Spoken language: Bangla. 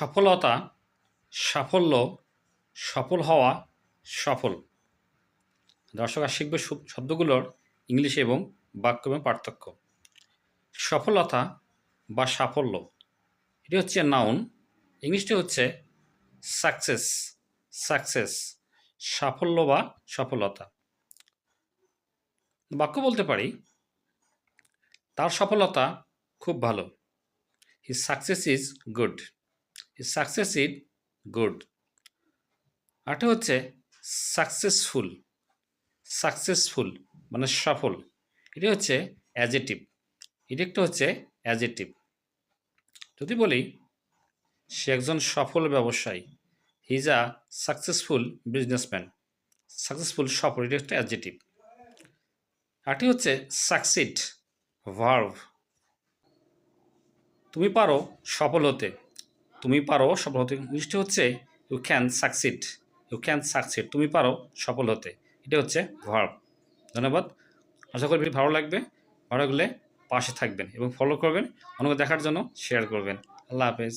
সফলতা, সাফল্য, সফল হওয়া, সফল। দর্শক আজ শিখবে শব্দগুলোর ইংলিশ এবং বাক্য এবং পার্থক্য। সফলতা বা সাফল্য এটি হচ্ছে নাউন, ইংলিশটি হচ্ছে সাকসেস। সাকসেস সাফল্য বা সফলতা। বাক্য বলতে পারি তার সফলতা খুব ভালো। His success is good. His success is good. আরটা হচ্ছে সাকসেসফুল। সাকসেসফুল মানে সফল, এটি হচ্ছে অ্যাজেটিভ। এটি একটা হচ্ছে অ্যাজেটিভ। যদি বলি সে একজন সফল ব্যবসায়ী, he is a successful businessman. Successful সফল, এটি একটা অ্যাজেটিভ। আরটি হচ্ছে সাকসিড, ভার্ভ। তুমি পারো সফল হতে। তুমি পারো সফল হতে, ইংলিশটি হচ্ছে you can succeed. You can succeed, তুমি পারো সফল হতে, এটা হচ্ছে ভার্ব। ধন্যবাদ। আশা করি ভিডিও ভালো লাগবে। ভালো লাগলে পাশে থাকবেন এবং ফলো করবেন। অন্যকে দেখার জন্য শেয়ার করবেন। আল্লাহ হাফেজ।